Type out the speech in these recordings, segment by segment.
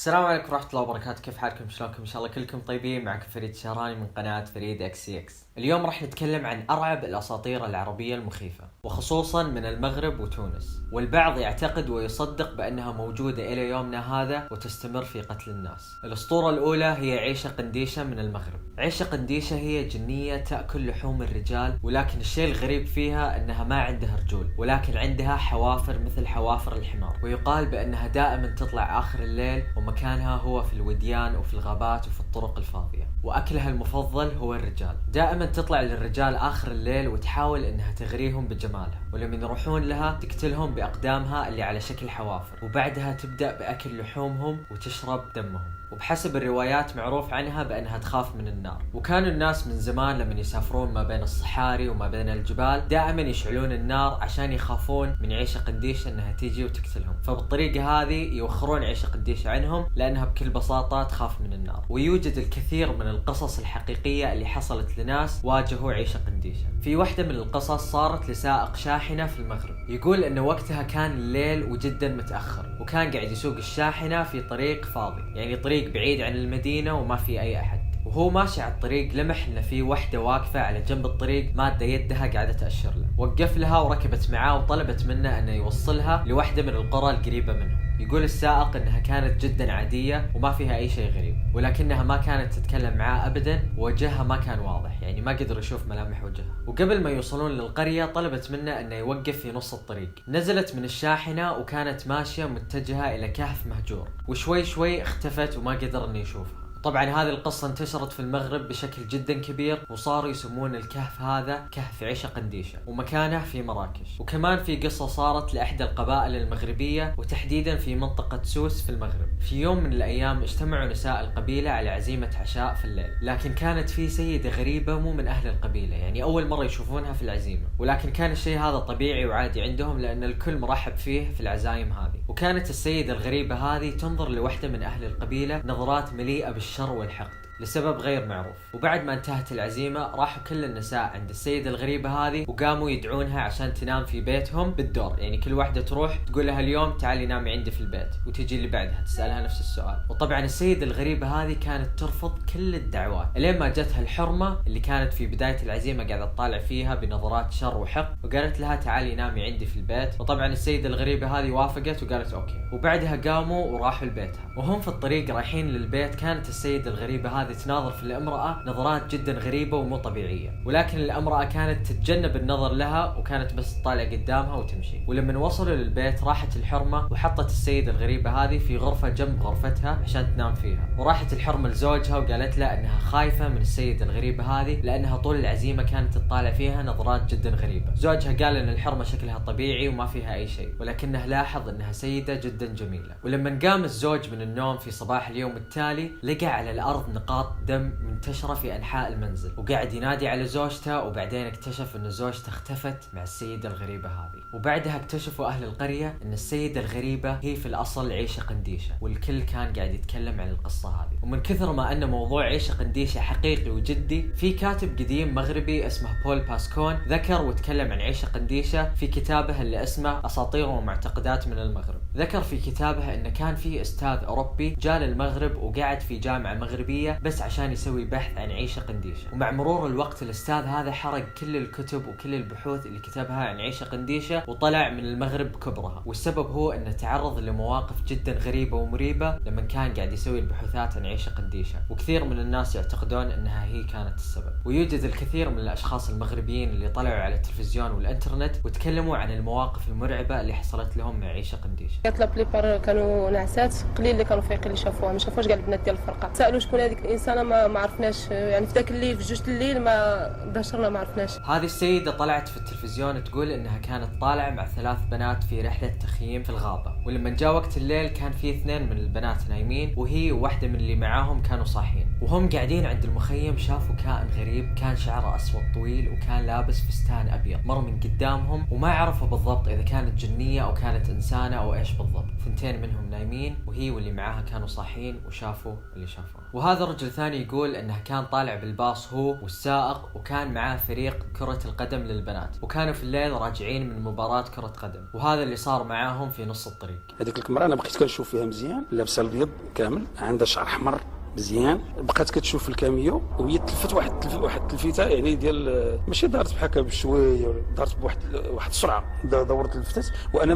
السلام عليكم ورحمة الله وبركاته. كيف حالكم؟ شلونكم؟ إن شاء الله كلكم طيبين. معكم فريد شهراني من قناة فريد اكس سي اكس. اليوم راح نتكلم عن أرعب الأساطير العربية المخيفة، وخصوصا من المغرب وتونس، والبعض يعتقد ويصدق بأنها موجودة إلى يومنا هذا وتستمر في قتل الناس. الأسطورة الأولى هي عيشة قنديشة من المغرب. عيشة قنديشة هي جنية تأكل لحوم الرجال، ولكن الشيء الغريب فيها أنها ما عندها رجول، ولكن عندها حوافر مثل حوافر الحمار، ويقال بأنها دائما تطلع آخر الليل، ومكانها هو في الوديان وفي الغابات وفي الطرق الفاضية. وأكلها المفضل هو الرجال، دائما تطلع للرجال آخر الليل وتحاول أنها تغريهم بجمالها، ولما يروحون لها تقتلهم بأقدامها اللي على شكل حوافر، وبعدها تبدأ بأكل لحومهم وتشرب دمهم. وبحسب الروايات معروف عنها بأنها تخاف من النار. وكانوا الناس من زمان لما يسافرون ما بين الصحاري وما بين الجبال دائما يشعلون النار عشان يخافون من عيشة قنديشة أنها تيجي وتقتلهم، فبالطريقة هذه يوخرون عيشة قنديشة عنهم لأنها بكل بساطة تخاف من النار. ويوجد الكثير من القصص الحقيقية اللي حصلت لناس واجهوا عيشة قنديشة. في واحدة من القصص صارت لسائق شاحنة في المغرب، يقول أن وقتها كان الليل وجدا متأخر، وكان قاعد يسوق الشاحنة في طريق فاضي، يعني طريق بعيد عن المدينة وما في أي أحد. وهو ماشي على الطريق لمح إن في وحدة واقفة على جنب الطريق مادة يدها قاعدة تأشر له. وقف لها وركبت معاه وطلبت منه أنه يوصلها لوحدة من القرى القريبة منهم. يقول السائق انها كانت جدا عادية وما فيها اي شيء غريب، ولكنها ما كانت تتكلم معاه ابدا، ووجهها ما كان واضح، يعني ما قدر يشوف ملامح وجهها. وقبل ما يوصلون للقرية طلبت منه انه يوقف في نص الطريق. نزلت من الشاحنة وكانت ماشية متجهة الى كهف مهجور، وشوي شوي اختفت وما قدر انه يشوفها. طبعا هذه القصة انتشرت في المغرب بشكل جدا كبير، وصاروا يسمون الكهف هذا كهف عيشة قنديشة، ومكانه في مراكش. وكمان في قصة صارت لأحدى القبائل المغربية، وتحديدا في منطقة سوس في المغرب. في يوم من الأيام اجتمعوا نساء القبيلة على عزيمة عشاء في الليل، لكن كانت في سيدة غريبة مو من أهل القبيلة، يعني أول مرة يشوفونها في العزيمة، ولكن كان الشيء هذا طبيعي وعادي عندهم لأن الكل مرحب فيه في العزايم هذه. وكانت السيدة الغريبة هذه تنظر لوحدة من أهل القبيلة نظرات مليئة بالشر والحقد لسبب غير معروف. وبعد ما انتهت العزيمة راحوا كل النساء عند السيدة الغريبة هذه وقاموا يدعونها عشان تنام في بيتهم بالدور، يعني كل واحدة تروح تقول لها اليوم تعالي نامي عندي في البيت، وتجي اللي بعدها تسألها نفس السؤال. وطبعا السيدة الغريبة هذه كانت ترفض كل الدعوات، لين ما جتها الحرمة اللي كانت في بداية العزيمة قاعدة تطالع فيها بنظرات شر وحقد، وقالت لها تعالي نامي عندي في البيت. وطبعا السيدة الغريبة هذه وافقت وقالت اوكي، وبعدها قاموا وراحوا لبيتها. وهم في الطريق رايحين للبيت كانت السيدة الغريبة هذه تناظر في الامرأة نظرات جدا غريبة ومو طبيعية، ولكن الامرأة كانت تتجنب النظر لها وكانت بس تطالع قدامها وتمشي. ولما وصلوا للبيت راحت الحرمة وحطت السيدة الغريبة هذه في غرفة جنب غرفتها عشان تنام فيها. وراحت الحرمة لزوجها وقالت له انها خايفة من السيدة الغريبة هذه لانها طول العزيمة كانت تطالع فيها نظرات جدا غريبة. زوجها قال ان الحرمة شكلها طبيعي وما فيها اي شيء، ولكنه لاحظ انها سيدة جدا جميلة. ولما قام الزوج من النوم في صباح اليوم التالي لقى على الارض نقاط دم منتشرة في أنحاء المنزل، وقاعد ينادي على زوجته. وبعدين اكتشف أن زوجته اختفت مع السيدة الغريبة هذه. وبعدها اكتشفوا أهل القرية أن السيدة الغريبة هي في الأصل عيشة قنديشة، والكل كان قاعد يتكلم عن القصة هذه. ومن كثر ما أن موضوع عيشة قنديشة حقيقي وجدي، في كاتب قديم مغربي اسمه بول باسكون ذكر وتكلم عن عيشة قنديشة في كتابه اللي اسمه أساطير ومعتقدات من المغرب. ذكر في كتابه أن كان في أستاذ أوروبي جاء للمغرب وقعد في جامعة مغربية بس عشان يسوي بحث عن عيشة قنديشة. ومع مرور الوقت الأستاذ هذا حرق كل الكتب وكل البحوث اللي كتبها عن عيشة قنديشة وطلع من المغرب بكبرها. والسبب هو أنه تعرض لمواقف جدا غريبة ومريبة لما كان قاعد يسوي البحوثات عن عيشة قنديشة، وكثير من الناس يعتقدون أنها هي كانت السبب. ويوجد الكثير من الأشخاص المغربيين اللي طلعوا على التلفزيون والإنترنت وتكلموا عن المواقف المرعبة اللي حصلت لهم مع عيشة قنديشة. لا بليبار كانوا نعسات، قليل اللي كانوا فايقين اللي شافوها، ما شافوش كاع البنات ديال الفرقه. سالوا شكون هذيك الانسانه ما عرفناش، يعني في ذاك الليل في 2 الليل ما داشرنا ما عرفناش. هذه السيدة طلعت في التلفزيون تقول انها كانت طالعة مع 3 بنات في رحلة تخييم في الغابة، ولما جاء وقت الليل كان في 2 من البنات نايمين وهي وواحدة من اللي معاهم كانوا صاحيين. وهم قاعدين عند المخيم شافوا كائن غريب كان شعره اسود طويل وكان لابس فستان ابيض مر من قدامهم، وما عرفوا بالضبط اذا كانت جنية او كانت انسانة او ايش بالضبط. 2 منهم نايمين وهي واللي معاها كانوا صاحيين وشافوا اللي شافوه. وهذا رجل ثاني يقول انه كان طالع بالباص هو والسائق، وكان معاه فريق كرة القدم للبنات، وكانوا في الليل راجعين من مباراة كرة قدم، وهذا اللي صار معاهم في نص الطريق. هذيك المرأة انا بقيت كنشوف فيها مزيان، لابسه الابيض كامل، عندها شعر احمر مزيان، بقات كتشوف الكاميو وهي تلفت واحد التلفيته يعني ديال ماشي دارت بحال بشويه، دارت بواحد السرعه، دورت الفتات، وانا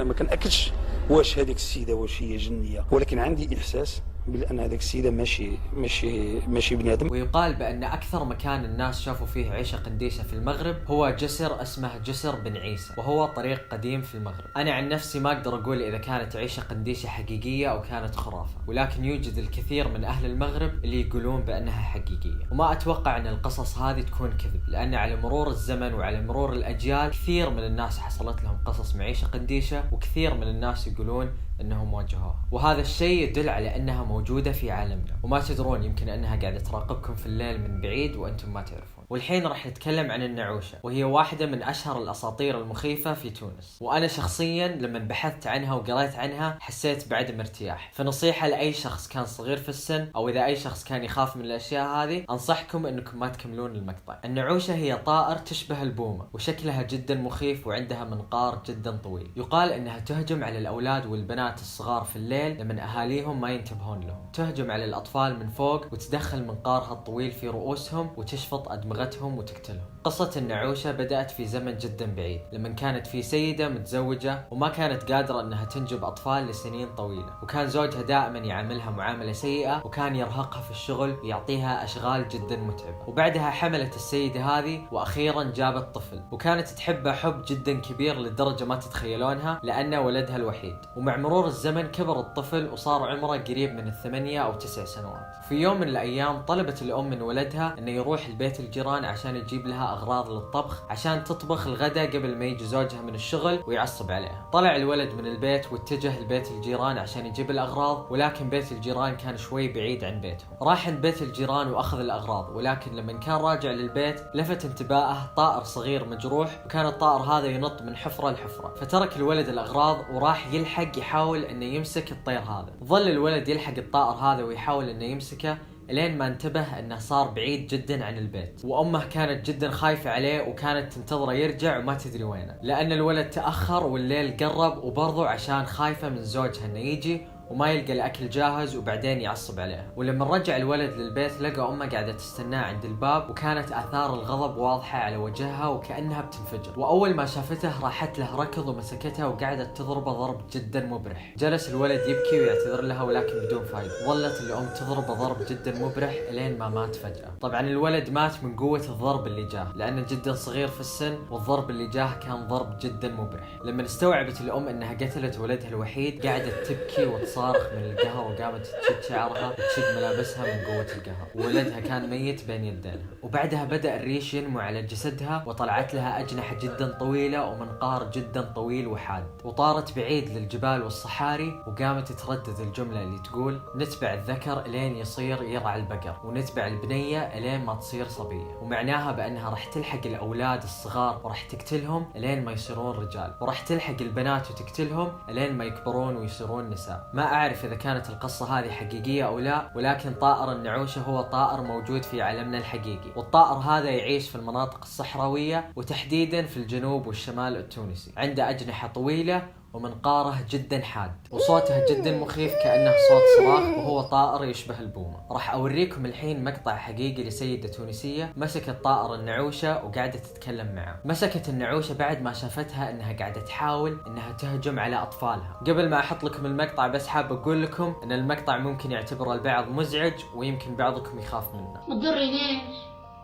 ما كنأكدش واش هذيك السيده واش هي جنيه، ولكن عندي احساس بأن هذيك السيده ماشي بني ادم. ويقال بأن أكثر مكان الناس شافوا فيه عيشة قنديشة في المغرب هو جسر اسمه جسر بن عيسى، وهو طريق قديم في المغرب. أنا عن نفسي ما أقدر أقول إذا كانت عيشة قنديشة حقيقية أو كانت خرافة، ولكن يوجد الكثير من أهل المغرب اللي يقولون بأنها حقيقية، وما أتوقع أن القصص هذه تكون كذب، لأن على مرور الزمن وعلى مرور الأجيال كثير من الناس حصلت لهم قصص معيشة قنديشة، وكثير من الناس يقولون انهم واجهوها، وهذا الشيء يدل على انها موجودة في عالمنا وما تدرون، يمكن انها قاعدة تراقبكم في الليل من بعيد وانتم ما تعرفون. والحين راح نتكلم عن النعوشة، وهي واحدة من اشهر الاساطير المخيفة في تونس، وانا شخصيا لما بحثت عنها وقريت عنها حسيت بعدم ارتياح. فنصيحة لاي شخص كان صغير في السن، او اذا اي شخص كان يخاف من الاشياء هذه، انصحكم انكم ما تكملون المقطع. النعوشة هي طائر تشبه البومة، وشكلها جدا مخيف، وعندها منقار جدا طويل. يقال انها تهجم على الاولاد والبنات الصغار في الليل لمن اهاليهم ما ينتبهون لهم، تهجم على الاطفال من فوق وتدخل منقارها الطويل في رؤوسهم وتشفط ادمغتهم وتقتلهم. قصة النعوشة بدأت في زمن جدا بعيد، لما كانت في سيدة متزوجة وما كانت قادرة انها تنجب اطفال لسنين طويلة، وكان زوجها دائما يعاملها معاملة سيئة، وكان يرهقها في الشغل ويعطيها اشغال جدا متعبة. وبعدها حملت السيدة هذه واخيرا جابت طفل، وكانت تحبه حب جدا كبير لدرجة ما تتخيلونها، لانه ولدها الوحيد. ومع مرور الزمن كبر الطفل وصار عمره قريب من 8 أو 9 سنوات. في يوم من الأيام طلبت الأم من ولدها أنه يروح لبيت الجيران عشان يجيب لها أغراض للطبخ، عشان تطبخ الغداء قبل ما يجي زوجها من الشغل ويعصب عليها. طلع الولد من البيت واتجه لبيت الجيران عشان يجيب الأغراض، ولكن بيت الجيران كان شوي بعيد عن بيتهم. راح عند بيت الجيران وأخذ الأغراض، ولكن لما كان راجع للبيت لفت انتباهه طائر صغير مجروح، وكان الطائر هذا ينط من حفرة لحفرة. فترك الولد الأغراض وراح يلحق يحاول انه يمسك الطير هذا. ظل الولد يلحق الطائر هذا ويحاول انه يمسكه لين ما انتبه انه صار بعيد جدا عن البيت، وامه كانت جدا خايفة عليه وكانت تنتظره يرجع وما تدري وينه، لان الولد تأخر والليل قرب، وبرضه عشان خايفة من زوجها انه يجي وما يلقى الأكل جاهز وبعدين يعصب عليها. ولما رجع الولد للبيت لقى أمه قاعدة تستناه عند الباب، وكانت آثار الغضب واضحة على وجهها وكأنها بتنفجر. وأول ما شافته راحت له ركض ومسكتها وقعدت تضربه ضرب جدا مبرح. جلس الولد يبكي ويعتذر لها ولكن بدون فايدة. ظلت الأم تضربه ضرب جدا مبرح لين ما مات فجأة. طبعا الولد مات من قوة الضرب اللي جاه، لأنه جدا صغير في السن، والضرب اللي جاه كان ضرب جدا مبرح. لما استوعبت الأم أنها قتلت ولدها الوحيد قعدت تبكي صارخ من القهر، وقامت تشد شعرها وتشد ملابسها من قوة القهر، وولدها كان ميت بين يدينها. وبعدها بدأ الريش ينمو على جسدها، وطلعت لها أجنحة جدا طويلة ومنقار جدا طويل وحاد، وطارت بعيد للجبال والصحاري، وقامت تردد الجملة اللي تقول: نتبع الذكر لين يصير يرعى البقر، ونتبع البنية لين ما تصير صبية. ومعناها بأنها راح تلحق الأولاد الصغار وراح تقتلهم لين ما يصيرون رجال، وراح تلحق البنات وتقتلهم لين ما يكبرون ويصيرون نساء. ما أعرف إذا كانت القصة هذه حقيقية أو لا، ولكن طائر النعوشة هو طائر موجود في عالمنا الحقيقي، والطائر هذا يعيش في المناطق الصحراوية وتحديدا في الجنوب والشمال التونسي. عنده أجنحة طويلة ومنقاره جدا حاد، وصوته جدا مخيف كأنه صوت صراخ، وهو طائر يشبه البومة. راح أوريكم الحين مقطع حقيقي لسيدة تونسية مسكت طائر النعوشة وقاعدة تتكلم معه. مسكت النعوشة بعد ما شافتها أنها قاعدة تحاول أنها تهجم على أطفالها. قبل ما أحط لكم المقطع بس حاب أقول لكم أن المقطع ممكن يعتبر البعض مزعج، ويمكن بعضكم يخاف منه. ما تضرينيش،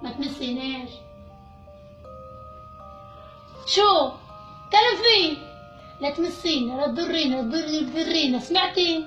ما تمسينيش، شو كلام فيه، لا تمسينا، لا تضرينا، تضرينا، سمعتي؟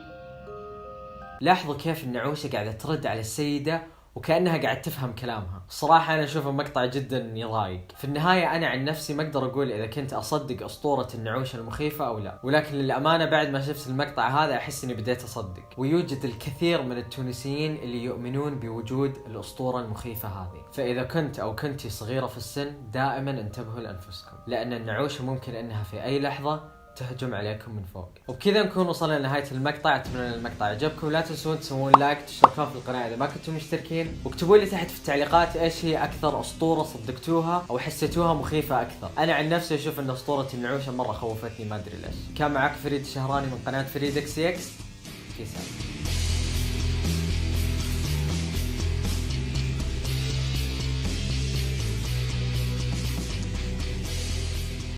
لاحظوا كيف النعوشة قاعدة ترد على السيدة وكأنها قاعد تفهم كلامها. صراحة أنا أشوف المقطع جدا يضايق. في النهاية أنا عن نفسي ما أقدر أقول إذا كنت أصدق أسطورة النعوشة المخيفة أو لا، ولكن للأمانة بعد ما شفت المقطع هذا أحس إني بديت أصدق. ويوجد الكثير من التونسيين اللي يؤمنون بوجود الأسطورة المخيفة هذه. فإذا كنت أو كنتي صغيرة في السن دائما انتبهوا لأنفسكم، لأن النعوشة ممكن أنها في أي لحظة تهجم عليكم من فوق. وبكذا نكون وصلنا لنهاية المقطع. اتمنى ان المقطع عجبكم، لا تنسون تسوون لايك وتشتركون في القناة اذا ما كنتم مشتركين، واكتبوا لي تحت في التعليقات ايش هي اكثر اسطورة صدقتوها او حسيتوها مخيفة اكثر. انا عن نفسي اشوف ان اسطورة النعوشة مرة خوفتني ما ادري ليش. كان معك فريد الشهراني من قناة فريد اكس اكس. في سلام.